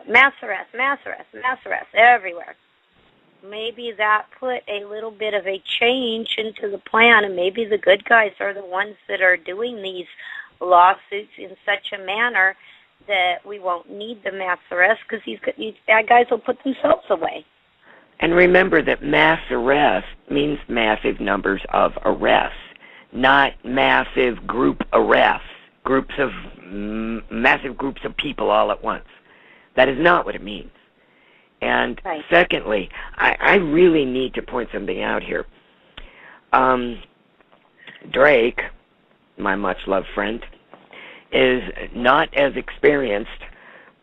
mass arrest everywhere. Maybe that put a little bit of a change into the plan, and maybe the good guys are the ones that are doing these lawsuits in such a manner that we won't need the mass arrest because these bad guys will put themselves away. And remember that mass arrest means massive numbers of arrests, not massive group arrests, massive groups of people all at once. That is not what it means. And right. Secondly, I really need to point something out here. Drake, my much-loved friend, is not as experienced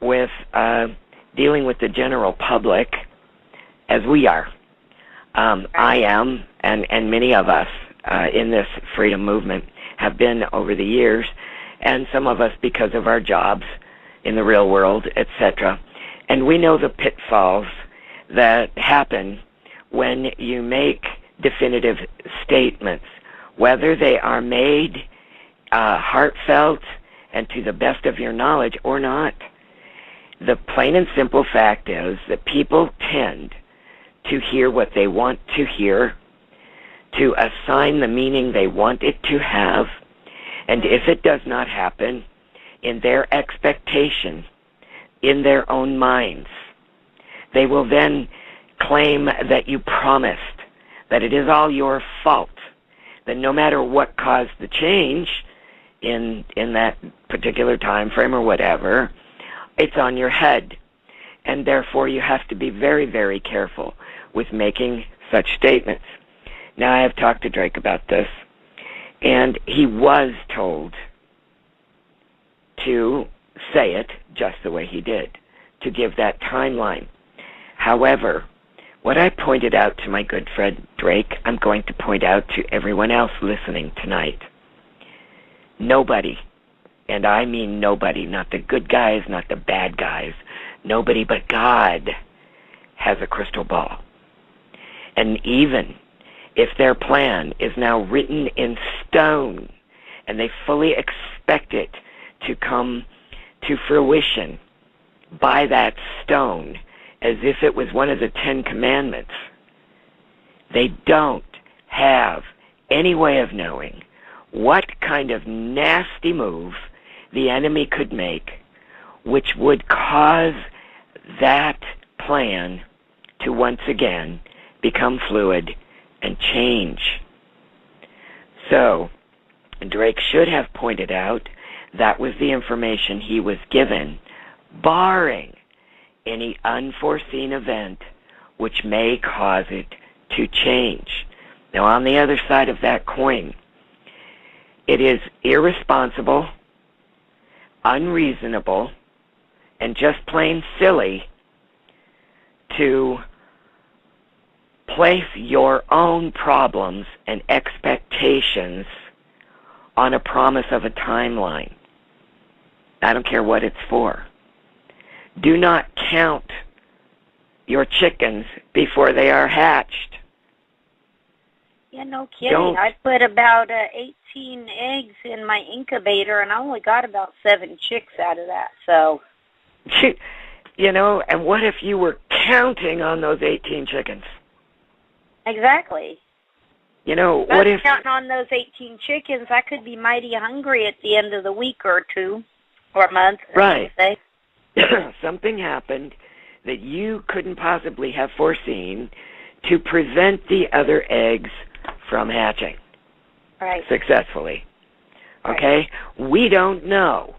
with dealing with the general public as we are. I am, and many of us in this freedom movement have been over the years, and some of us because of our jobs in the real world, etc. And we know the pitfalls that happen when you make definitive statements, whether they are made heartfelt and to the best of your knowledge or not. The plain and simple fact is that people tend to hear what they want to hear, to assign the meaning they want it to have, and if it does not happen, in their expectation, in their own minds, they will then claim that you promised, that it is all your fault, that no matter what caused the change in that particular time frame or whatever, it's on your head. And therefore you have to be very, very careful with making such statements. Now, I have talked to Drake about this, and he was told to say it just the way he did, to give that timeline. However, what I pointed out to my good friend Drake, I'm going to point out to everyone else listening tonight. Nobody, and I mean nobody, not the good guys, not the bad guys, nobody but God has a crystal ball. And even if their plan is now written in stone and they fully expect it to come to fruition by that stone as if it was one of the 10 Commandments, they don't have any way of knowing what kind of nasty move the enemy could make which would cause that plan to once again become fluid and change. So, Drake should have pointed out that was the information he was given, barring any unforeseen event which may cause it to change. Now, on the other side of that coin, it is irresponsible, unreasonable, and just plain silly to place your own problems and expectations on a promise of a timeline. I don't care what it's for. Do not count your chickens before they are hatched. Yeah, no kidding. I put about 18 eggs in my incubator, and I only got about 7 chicks out of that, so... You know, and what if you were counting on those 18 chickens? Exactly. You know, what if... counting on those 18 chickens, I could be mighty hungry at the end of the week or two, or month. Right. Something happened that you couldn't possibly have foreseen to prevent the other eggs from hatching successfully. Okay? Right. We don't know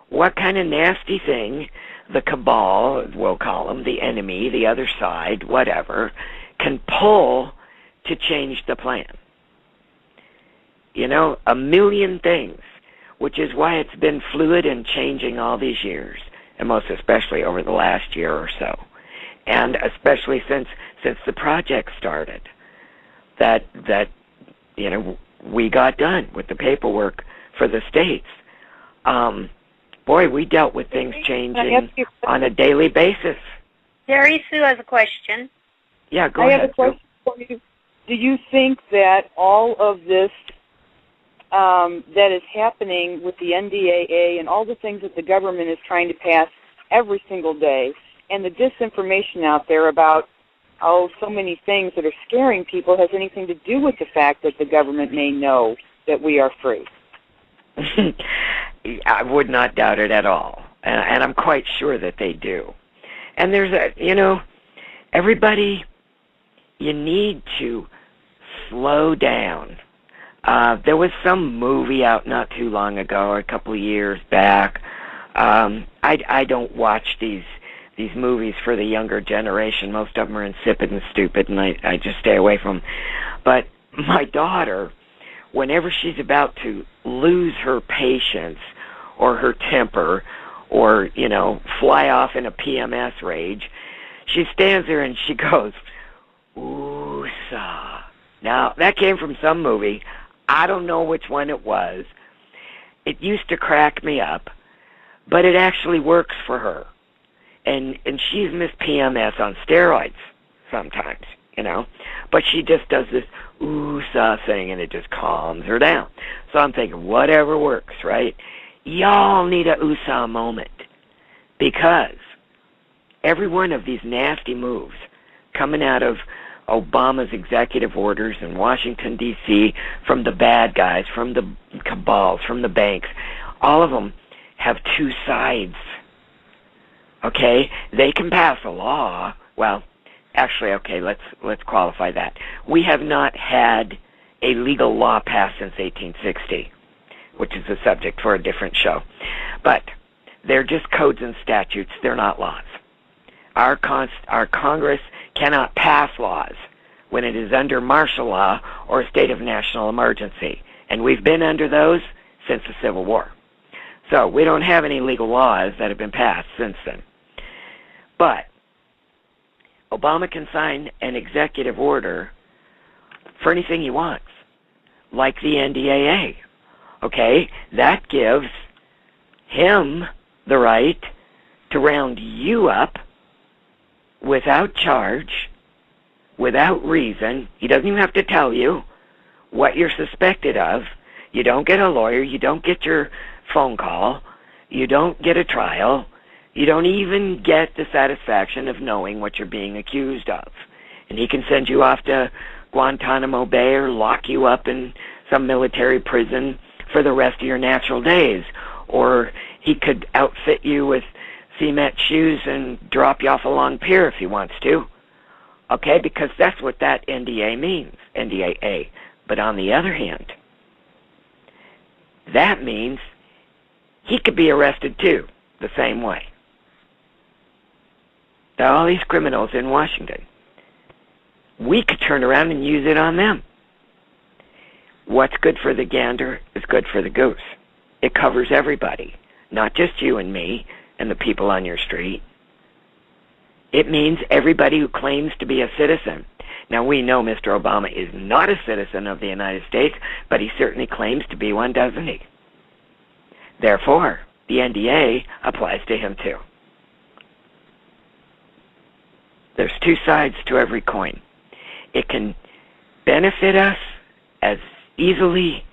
what kind of nasty thing the cabal, we'll call them, the enemy, the other side, whatever, can pull to change the plan. You know, a million things, which is why it's been fluid and changing all these years, and most especially over the last year or so, and especially since the project started, that you know, we got done with the paperwork for the states. Boy, we dealt with things changing on a daily basis. Teri Sue has a question. Yeah, go ahead. I have a question for you. Do you think that all of this that is happening with the NDAA and all the things that the government is trying to pass every single day, and the disinformation out there about, so many things that are scaring people has anything to do with the fact that the government may know that we are free. I would not doubt it at all. And I'm quite sure that they do. And there's everybody, you need to slow down. There was some movie out not too long ago, a couple of years back. I don't watch these movies for the younger generation. Most of them are insipid and stupid, and I just stay away from them. But my daughter, whenever she's about to lose her patience or her temper or, fly off in a PMS rage, she stands there and she goes, RuSA. Now, that came from some movie. I don't know which one it was. It used to crack me up, but it actually works for her. And she's Miss PMS on steroids sometimes, But she just does this RuSA thing, and it just calms her down. So I'm thinking, whatever works, right? Y'all need a RuSA moment, because every one of these nasty moves coming out of Obama's executive orders in Washington, D.C., from the bad guys, from the cabals, from the banks, all of them have two sides. Okay? They can pass a law. Well, actually, okay, let's qualify that. We have not had a legal law passed since 1860, which is a subject for a different show. But they're just codes and statutes. They're not laws. Our Congress cannot pass laws when it is under martial law or a state of national emergency. And we've been under those since the Civil War. So we don't have any legal laws that have been passed since then. But Obama can sign an executive order for anything he wants, like the NDAA. Okay? That gives him the right to round you up without charge, without reason. He doesn't even have to tell you what you're suspected of. You don't get a lawyer. You don't get your phone call. You don't get a trial. You don't even get the satisfaction of knowing what you're being accused of. And he can send you off to Guantanamo Bay or lock you up in some military prison for the rest of your natural days. Or he could outfit you with cement shoes and drop you off a long pier if he wants to. Okay, because that's what that NDA means, NDAA. But on the other hand, that means he could be arrested too, the same way. There are all these criminals in Washington. We could turn around and use it on them. What's good for the gander is good for the goose. It covers everybody, not just you and me and the people on your street. It means everybody who claims to be a citizen. Now, we know Mr. Obama is not a citizen of the United States, but he certainly claims to be one, doesn't he? Therefore, the NDA applies to him too. There's two sides to every coin. It can benefit us as easily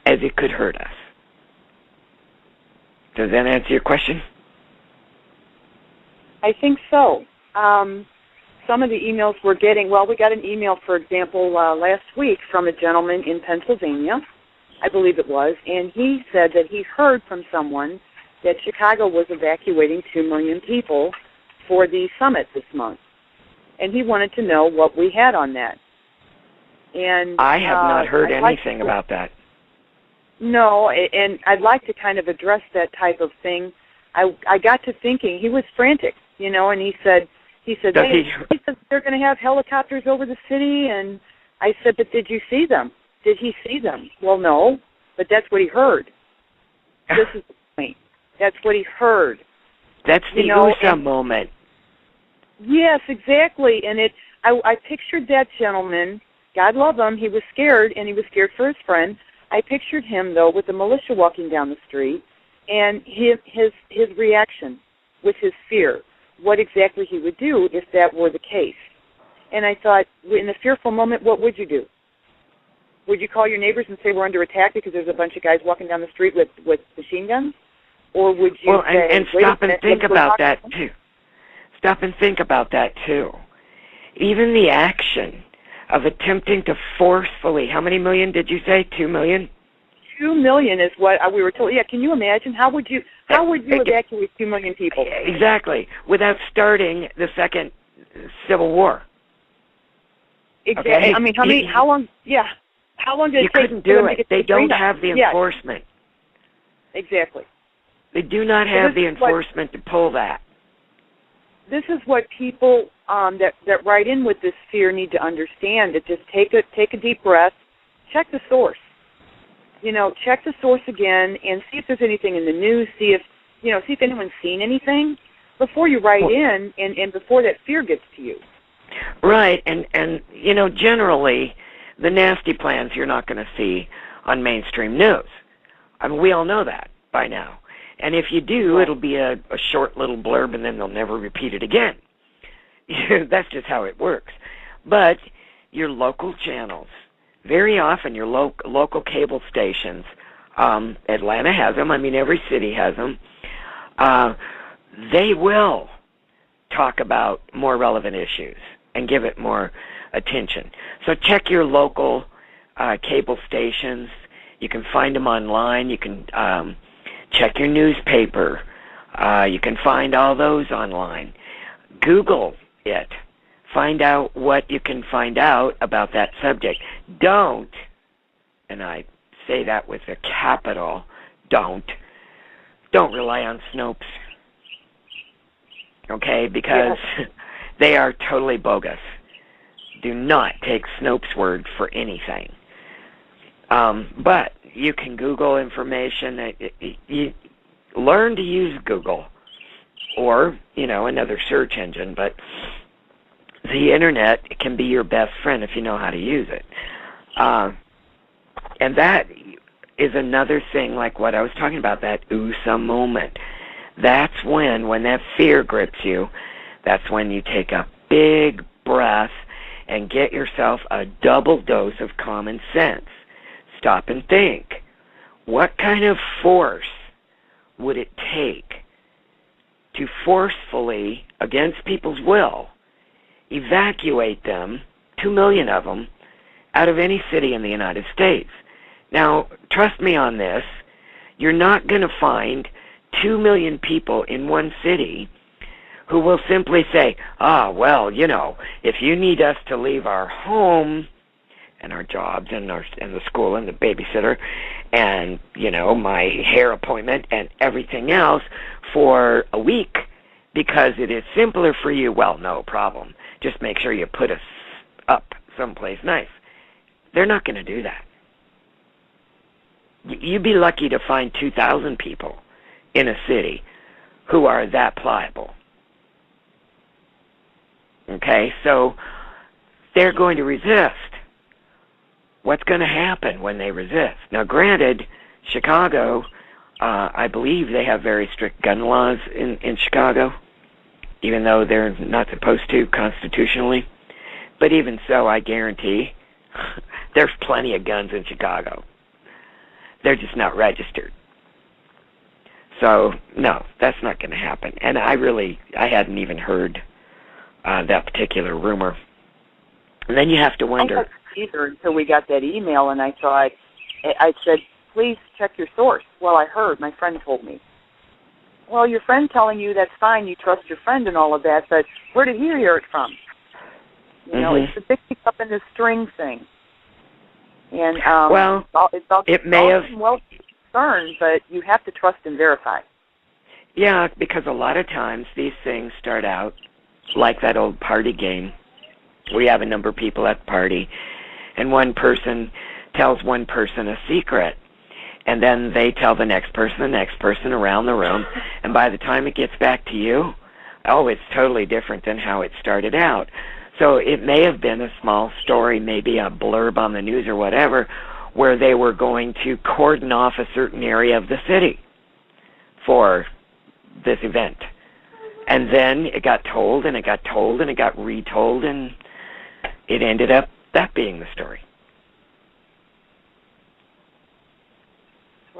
as it could hurt us. Does that answer your question? I think so. Some of the emails we're getting, we got an email, for example, last week from a gentleman in Pennsylvania, I believe it was, and he said that he heard from someone that Chicago was evacuating 2 million people for the summit this month. And he wanted to know what we had on that. And I have not heard anything about that. No, and I'd like to kind of address that type of thing. I got to thinking, he was frantic, and he said, he said they're going to have helicopters over the city, and I said, but did you see them? Did he see them? Well, no, but that's what he heard. This is the point. That's what he heard. That's the RuSA moment. Yes, exactly. And I pictured that gentleman. God love him. He was scared, and he was scared for his friend. I pictured him, though, with the militia walking down the street, and his reaction with his fear, what exactly he would do if that were the case. And I thought, in a fearful moment, what would you do? Would you call your neighbors and say we're under attack because there's a bunch of guys walking down the street with machine guns? Or would you say, and stop and think about that, too. Stop and think about that, too. Even the action of attempting to forcefully, how many million did you say? 2 million? 2 million is what we were told. Yeah, can you imagine? How would you evacuate 2 million people? Exactly, without starting the second Civil War. Exactly. Okay? I mean, how long did it take? You couldn't do it. They don't freedom? have the enforcement. Exactly. They do not have the enforcement to pull that. This is what people that write in with this fear need to understand. That just take a deep breath, check the source. Check the source again and see if there's anything in the news. See if anyone's seen anything before you write in, and before that fear gets to you. Right, and generally, the nasty plans you're not going to see on mainstream news. I mean, we all know that by now. And if you do, it'll be a short little blurb, and then they'll never repeat it again. That's just how it works. But your local channels, very often your local cable stations, Atlanta has them, I mean every city has them, they will talk about more relevant issues and give it more attention. So check your local cable stations. You can find them online. You can check your newspaper. You can find all those online. Google it. Find out what you can find out about that subject. Don't, and I say that with a capital, don't rely on Snopes. Okay? Because they are totally bogus. Do not take Snopes' word for anything. But you can Google information. You learn to use Google or, another search engine, but the Internet can be your best friend if you know how to use it. And that is another thing, like what I was talking about, that RuSA moment. That's when that fear grips you, that's when you take a big breath and get yourself a double dose of common sense. Stop and think. What kind of force would it take to forcefully, against people's will, evacuate them, 2 million of them, out of any city in the United States? Now, trust me on this, you're not going to find 2 million people in one city who will simply say, if you need us to leave our home and our jobs and the school and the babysitter and, my hair appointment and everything else for a week because it is simpler for you, well, no problem. Just make sure you put us up someplace nice. They're not going to do that. You'd be lucky to find 2,000 people in a city who are that pliable. Okay, so they're going to resist. What's going to happen when they resist? Now, granted, Chicago, I believe they have very strict gun laws in Chicago, even though they're not supposed to constitutionally. But even so, I guarantee there's plenty of guns in Chicago. They're just not registered. So, no, that's not going to happen. And I hadn't even heard that particular rumor. And then you have to wonder. I hadn't either until we got that email, and I said, please check your source. Well, I heard. My friend told me. Well, your friend telling you that's fine. You trust your friend and all of that, but where did he hear it from? It's the picking up in this string thing. And it may have concerned, but you have to trust and verify. Yeah, because a lot of times these things start out like that old party game. We have a number of people at the party, and one person tells one person a secret, and then they tell the next person around the room, and by the time it gets back to you, it's totally different than how it started out. So it may have been a small story, maybe a blurb on the news or whatever, where they were going to cordon off a certain area of the city for this event. And then it got told, and it got told, and it got retold, and it ended up that being the story.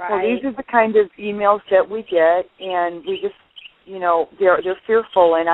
Right. Well, these are the kind of emails that we get, and we just, they're fearful, and